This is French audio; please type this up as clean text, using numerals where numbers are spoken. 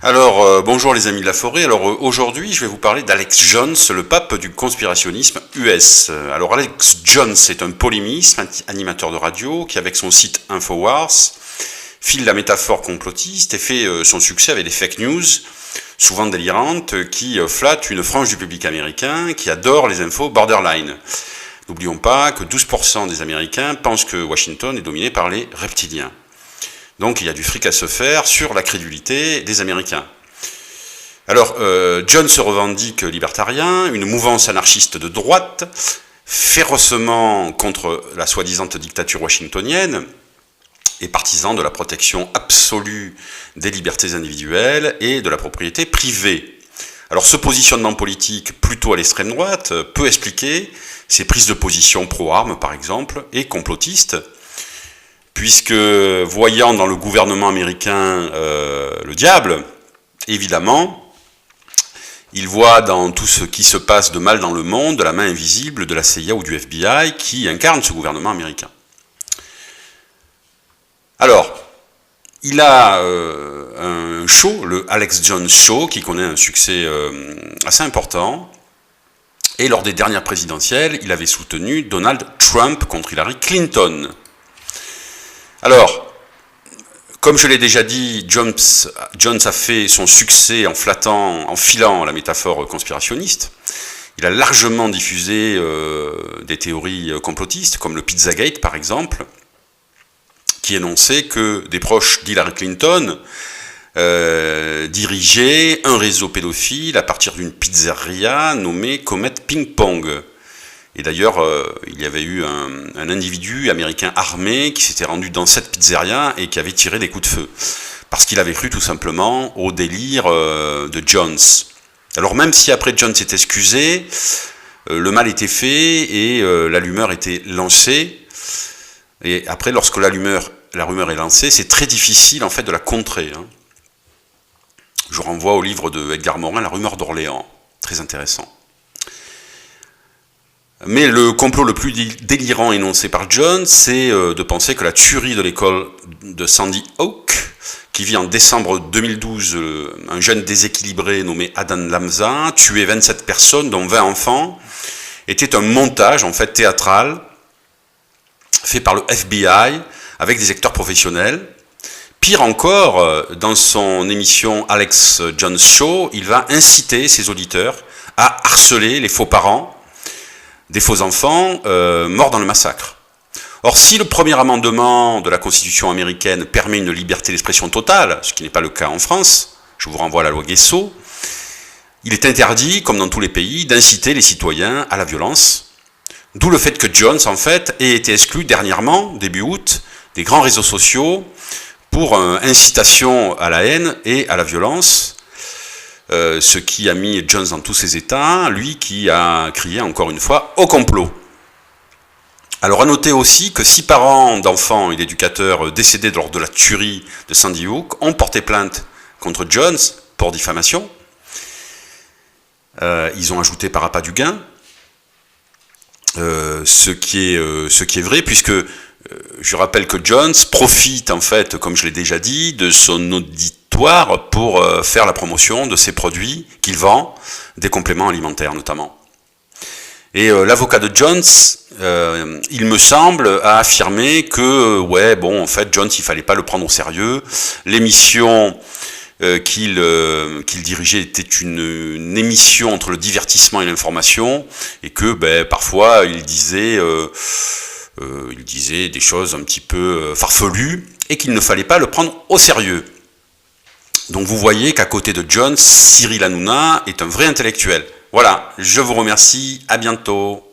Bonjour les amis de la forêt. Aujourd'hui, je vais vous parler d'Alex Jones, le pape du conspirationnisme US. Alex Jones est un polémiste, animateur de radio, qui avec son site Infowars file la métaphore complotiste et fait son succès avec des fake news, souvent délirantes, qui flattent une frange du public américain qui adore les infos borderline. N'oublions pas que 12% des Américains pensent que Washington est dominé par les reptiliens. Donc il y a du fric à se faire sur la crédulité des Américains. John se revendique libertarien, une mouvance anarchiste de droite, férocement contre la soi-disant dictature washingtonienne, et partisan de la protection absolue des libertés individuelles et de la propriété privée. Alors ce positionnement politique plutôt à l'extrême droite peut expliquer ses prises de position pro-armes par exemple, et complotistes, puisque voyant dans le gouvernement américain le diable, évidemment, il voit dans tout ce qui se passe de mal dans le monde de la main invisible de la CIA ou du FBI qui incarne ce gouvernement américain. Alors, il a un show, le Alex Jones Show, qui connaît un succès assez important, et lors des dernières présidentielles, il avait soutenu Donald Trump contre Hillary Clinton. Alors, comme je l'ai déjà dit, Jones a fait son succès en filant la métaphore conspirationniste. Il a largement diffusé des théories complotistes, comme le Pizzagate par exemple, qui énonçait que des proches d'Hillary Clinton dirigeaient un réseau pédophile à partir d'une pizzeria nommée Comet Ping Pong. Et d'ailleurs, il y avait eu un individu américain armé qui s'était rendu dans cette pizzeria et qui avait tiré des coups de feu. Parce qu'il avait cru tout simplement au délire de Jones. Alors même si après Jones s'est excusé, le mal était fait et l'allumeur était lancée. Et après, lorsque la rumeur est lancée, c'est très difficile en fait de la contrer. Je renvoie au livre de Edgar Morin, La rumeur d'Orléans. Très intéressant. Mais le complot le plus délirant énoncé par John, c'est de penser que la tuerie de l'école de Sandy Hook, qui vit en décembre 2012, un jeune déséquilibré nommé Adam Lanza, tué 27 personnes, dont 20 enfants, était un montage en fait théâtral, fait par le FBI, avec des acteurs professionnels. Pire encore, dans son émission Alex Jones Show, il va inciter ses auditeurs à harceler les faux parents, des faux enfants morts dans le massacre. Or, si le premier amendement de la Constitution américaine permet une liberté d'expression totale, ce qui n'est pas le cas en France, je vous renvoie à la loi Guesso, il est interdit, comme dans tous les pays, d'inciter les citoyens à la violence, d'où le fait que Jones, en fait, ait été exclu dernièrement, début août, des grands réseaux sociaux pour incitation à la haine et à la violence, ce qui a mis Jones dans tous ses états, lui qui a crié encore une fois au complot. Alors à noter aussi que 6 parents d'enfants et d'éducateurs décédés lors de la tuerie de Sandy Hook ont porté plainte contre Jones pour diffamation. Ils ont ajouté par appât du gain, ce qui est vrai, puisque je rappelle que Jones profite en fait, comme je l'ai déjà dit, de son auditoire pour faire la promotion de ses produits qu'il vend, des compléments alimentaires notamment. Et l'avocat de Jones, il me semble, a affirmé que, en fait, Jones, il fallait pas le prendre au sérieux. L'émission qu'il dirigeait était une émission entre le divertissement et l'information, et que, parfois, il disait des choses un petit peu farfelues, et qu'il ne fallait pas le prendre au sérieux. Donc vous voyez qu'à côté de Jones, Cyril Hanouna est un vrai intellectuel. Voilà, je vous remercie, à bientôt.